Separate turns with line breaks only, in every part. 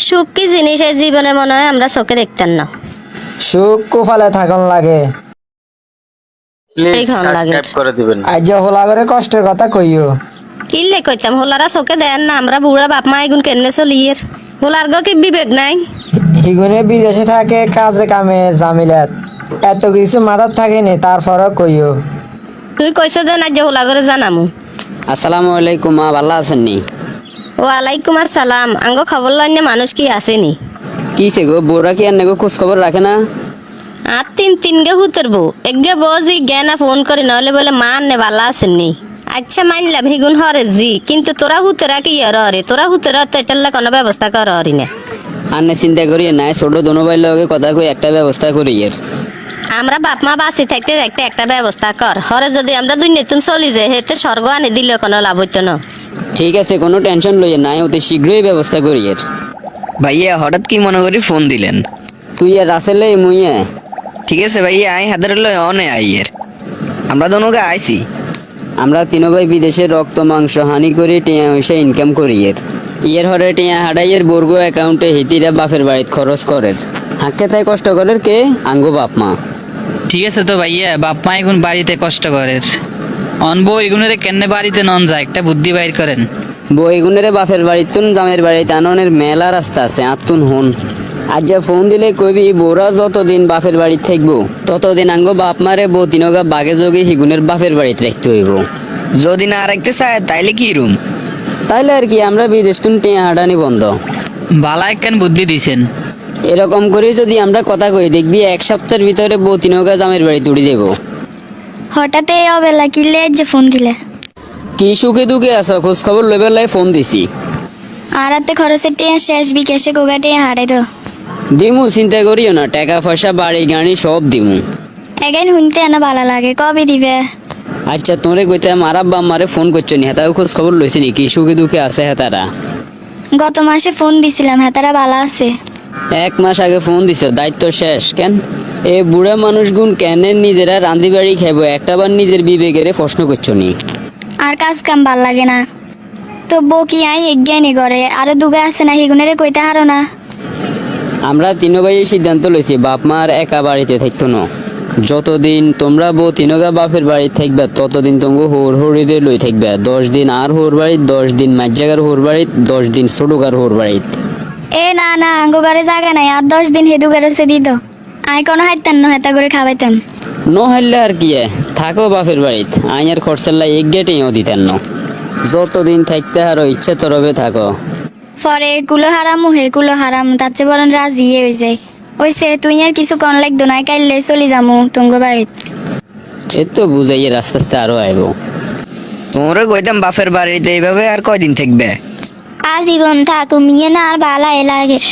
সুখ কি জিনিস এই জীবনে মনে হয় আমরা চোখে দেখতেন না।
সুখ কোফালে থাকুন লাগে।
প্লিজ
এই খাওয়ান লাগে।
সাবস্ক্রাইব করে দিবেন।
আজ হোলা করে কষ্টের কথা কইও।
কিনলে কইতাম হোলারা চোখে দেন না, আমরা বুড়া বাপ মা এগুন কেনে চলিয়ের। হোলার গো কি বিবেক নাই?
হিগুনে বিদেশে থাকে কাজে কামে জামিলাত, এত কিছু মাথার থাকেনি তারপরও কইও।
তুই কইছ দেন আজ হোলা করে জানামু।
আসসালামু আলাইকুম, মা ভালো আছেন নি?
ওয়ালাইকুম আসসালাম। আঙ্গ খবর লইনে মানুষ কি আসেনি?
কিসে গো, বোরা কি আর নেগো খোঁজ খবর রাখে না?
আর তিন গে হুতের বউ একগে বজি জ্ঞানা ফোন করে নলে বলে মা নে বালা আসেননি। আচ্ছা মানলাম হিগুন হরে জি, কিন্তু তোরা হুতেরা কি হরে? তোরা হুতেরা তো এটার কোনো ব্যবস্থা কর হরি না।
আন্নে চিন্তা করি নাই, ছোট দোনো ভাই লগে কথা কই একটা ব্যবস্থা করি এর।
আমরা বাপ মা বাঁচি থাকতে থাকতে একটা ব্যবস্থা কর হরে, যদি আমরা দুই নেতুন চলি যায় হেতে স্বর্গ আনি দিলে কোনো লাভ হইতো না।
ঠিক আছে, কোনো টেনশন লইয়ে নাই, অতি শীঘ্রই ব্যবস্থা করি এর।
ভাইয়া হঠাৎ কি মনে করি ফোন দিলেন?
তুই আর রাসেলে মুইয়ে।
ঠিক আছে ভাইয়া, আই হাতের লয় অনে আইয়ের আমরা দোনোকে আইছি।
আমরা তিনো ভাই বিদেশে রক্ত মাংস হানি করে টিয়া পয়সা ইনকাম করি এর। ইয়ের হরে টিয়া হাডাইয়ের বর্গ অ্যাকাউন্টে হিতিরা বাপের বাড়িত খরচ করের। হাঁকে তাই কষ্ট করের কে? আঙ্গো বাপ মা।
ঠিক আছে তো ভাইয়া, বাপ মা এখন বাড়িতে কষ্ট করে অনবো এগুলোরে কেনে বাড়িতে নন যায়, একটা বুদ্ধি বাইর করেন।
বইগুনেরে বাপের বাড়ির তুন জামের বাড়িতে আননের মেলা রাস্তা আছে, আতুন হন। আজ যা ফোন দিলে কবি বোরা যতদিন বাপের বাড়ি থাকবো ততদিন আঙ্গো বাপ মারে বউ তিনগা বাগে যোগে হিগুনের বাপের বাড়িতে রাখতে হইব।
যদি না রাখতে চায় তাইলে কি রুম?
তাইলে আর কি আমরা বিদেশ তুন টিয়া হাঁটানি বন্ধ।
বালা একখান বুদ্ধি দিছেন।
এরকম করে যদি আমরা কথা কই দেখবি এক সপ্তাহের ভিতরে বউ তিনগা জামের বাড়ি তুড়ি দেব।
হঠাৎ এই অবেলা কিলে যে ফোন দিলে?
কি সুখে দুঃখে আছো, খোঁজ খবর লইবার লাই ফোন দিছি।
আর রাতে খরচের টিয়া শেষ, বিকেশে গোগা টিয়া হারাই তো।
দিমু, চিন্তা করিও না, টাকা পয়সা বাড়ি গাড়ি সব দিমু।
এগাইন শুনতে না ভালো লাগে, কবে দিবে?
আচ্ছা তোরে কইতে আমার আব্বা আমারে ফোন করছো নি, হেতাও খোঁজ খবর লইছি নি কি সুখে দুঃখে আছে হেতারা?
গত মাসে ফোন দিছিলাম, হ্যাঁ তারা ভালো আছে।
1 মাস আগে ফোন দিছ, দায়িত্ব শেষ কেন? এ বুড়া মানুষগুন কেন নিজেরা রান্ধি বাড়ি খাইবো, একটাবার নিজের বিবেকেরে প্রশ্ন করছো নি?
আর কাজ কাম ভাল লাগে না তো বউ কি আই এগিয়ে করে আরো দুগা আছে না, হিগুনেরে কইতে হারো না?
আমরা তিনো ভাই সিদ্ধান্ত লইছি বাপ মার একা বাড়িতে থাকতো না। যতদিন তোমরা বউ তিনগা বাপের বাড়ি থাকবে ততদিন তোমরা হোর হরিরে লই থাকবে। 10 দিন আর হোর বাড়িত, 10 দিন মাঝজাগার হোর বাড়িত, 10 দিন ছোটগার হোর বাড়িত।
এ না না, আঙ্গো ঘরে জায়গা নাই, আর 10 দিন হেদু ঘরে সে দিত। আই কোনো হাইতাম না, হেতা করে খাওয়াইতাম।
নহলে আর কি থাকো বাপের বাড়িত, আইনের খরচের লাই এক গেটেও দিতেন না। যতদিন থাকতে হারো ইচ্ছে তরবে থাকো।
পরে কুলো হারাম হে কুলো হারাম, তার চেয়ে বরং রাজি হয়ে যায়। ওইসে তুই আর কিছু কন লাগতো না, কাইলে চলি যামু তুঙ্গ বাড়িত।
এ তো বুঝাইয়ে আস্তে আস্তে আরো আইব।
তোমরা কইতাম বাপের বাড়িতে এইভাবে আর কয়দিন থাকবে?
আজীবন থাকুম ইয়ে না, আর বালা এলাগের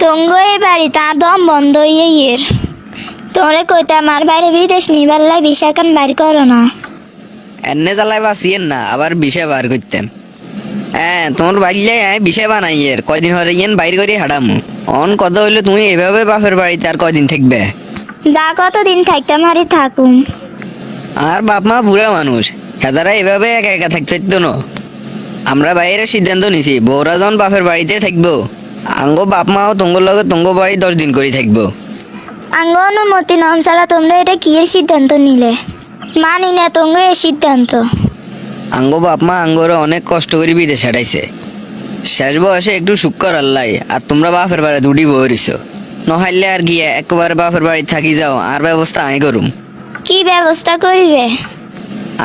তুঙ্গ এই বাড়ি তা দম বন্ধ ইয়ের। তোরে কইতাম আর বাইরে বিদেশ নিবার লাই বিশাখান বাইর করো না।
এনে জ্বালায় বাঁচিয়েন না, আবার বিষয় বার করতেন। হ্যাঁ তোমার বাড়িলে বিষয় বানাইয়ের কয়দিন হরে ইয়েন বাইর করে হাঁটামু। অন কথা হইলে তুমি এভাবে বাপের বাড়িতে আর কয়দিন থাকবে?
যা কতদিন থাকতাম হারি থাকুম।
আর বাপ মা বুড়া মানুষ, হেতারা এভাবে একা একা থাকতে হইতো না। আমরা বাইরে সিদ্ধান্ত নিছি বউরা যখন বাপের বাড়িতে থাকবো, আঙ্গো বাপ মাও তোমার লগে তোমার বাড়ি 10 দিন করে থাকবো।
আঙ্গ অনুমতি নন ছাড়া তোমরা এটা কি এর সিদ্ধান্ত নিলে? মানি না তোঙ্গ এর সিদ্ধান্ত।
আঙ্গো বাপ মা আঙ্গরে অনেক কষ্ট করে বিদেশে হাঁটাইছে, শেষ বয়সে একটু সুখ কর আল্লাহ, আর তোমরা বাপের বাড়ি দুটি বই রইছো। নহাইলে আর গিয়ে একবারে বাপের বাড়ি থাকি যাও, আর ব্যবস্থা আমি করুম।
কি ব্যবস্থা করিবে?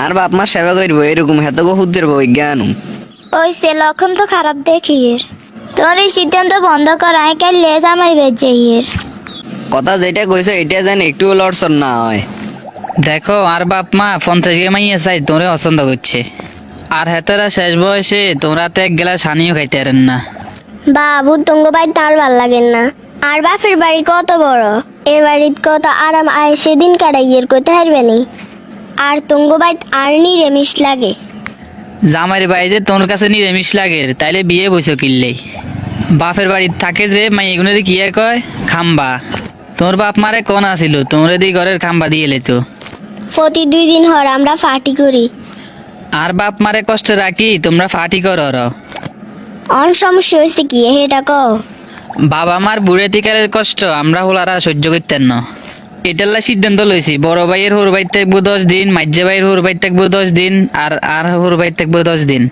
আর বাপ মা সেবা করবো, এরকম হেত হুদ্দের বই জ্ঞানুম।
ওই সে লক্ষণ তো খারাপ দেখি এর। তোর এই সিদ্ধান্ত বন্ধ করায় কাইলে জামাই বেজে এর।
কথা যেটা কইছো এটা যেন একটু লড়সর না হয়।
দেখো আর বাপ মা 50 গে মাইয়া চাই তোরে পছন্দ করছে, আর হেতারা শেষ বয়সে তোমরা তো এক গেলা ছানিও খাইতে পারেন না।
বাবু তুঙ্গ বাড়ি তার ভাল লাগেন না। আর বাপের বাড়ি কত বড়, এ বাড়িত কত আরাম আয় সেদিন কাটাইয়ের কইতে হারবে নি। আর তুঙ্গ বাড়ি আর নিরামিষ লাগে।
জামাইর বাড়ি যে তোর কাছে নিরামিষ লাগে, তাইলে বিয়ে বইছো কিনলেই। বাপের বাড়ি থাকে যে মাই এগুলো কি আর কয় খাম্বা। তোর বাপ মারে কোন আসিল তোমরা দি ঘরের খাম্বা দিয়ে এলে তো।
প্রতি 2 দিন হর আমরা পার্টি করি।
আর বাপ মারে কষ্ট রাখি তোমরা ফাটি করো।
অন সমস্যা হয়েছে কি হেটা কও?
বাবা মার বুড়ে তিকালের কষ্ট আমরা হলারা সহ্য করতেন না। এটাল্লা সিদ্ধান্ত লইছি, বড় ভাইয়ের হোর বাইর থাকবো 10 দিন, মাঝে ভাইয়ের হোর বাইর থাকবো 10 দিন, আর হোর বাইর থাকবো 10 দিন।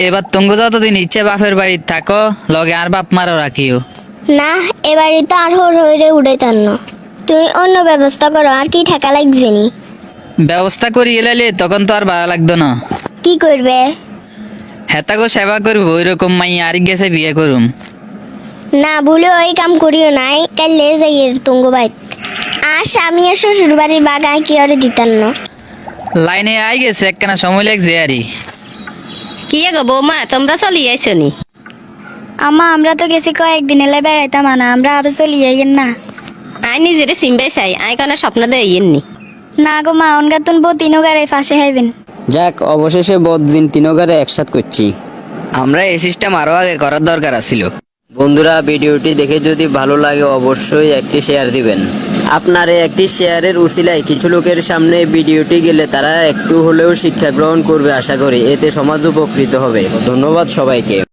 এবার তঙ্গ যতদিন ইচ্ছে বাপের বাড়ির থাকো, লগে আর বাপ মারও রাখিও।
না, এবারই তো আর হোর হইরে উড়াইতাম না। তুমি অন্য ব্যবস্থা করো, আর কি ঠেকা লাগছে নি?
ব্যবস্থা করি এলাইলে তখন তো আর ভালো লাগতো না।
কি করবে?
হেতাগো সেবা করবো ওইরকম মাই আর গেছে বিয়ে করুম।
না ভুলে ওই কাম করিও নাই, কাইলে যাই তুঙ্গ বাইত। আর স্বামী আর শ্বশুর বাড়ির বাগায় কি আর দিতাম না।
লাইনে আই গেছে একখানা সময় লাগছে আরই।
কি গো বৌমা, তোমরা চলি আইছো নি?
আমা আমরা তো গেছি কয়েকদিন এলে বেড়াইতাম না, আমরা আবার চলি যাইয়েন না।
আই নিজেরে সিম্বাই চাই, আই কোনো স্বপ্ন দেইয়েননি।
না গো মা, অনগাতুন বউ তিনোগারে ফাঁসে হাইবেন।
যাক, অবশেষে বদদিন তিনগারে একসাথ করছি।
আমরা এই সিস্টেম আরো আগে করার দরকার ছিল।
বন্ধুরা, ভিডিওটি দেখে যদি ভালো লাগে অবশ্যই একটি শেয়ার দিবেন। আপনার এই একটি শেয়ারের উসিলায় কিছু লোকের সামনে ভিডিওটি গেলে তারা একটু হলেও শিক্ষা গ্রহণ করবে আশা করি। এতে সমাজ উপকৃত হবে। ধন্যবাদ সবাইকে।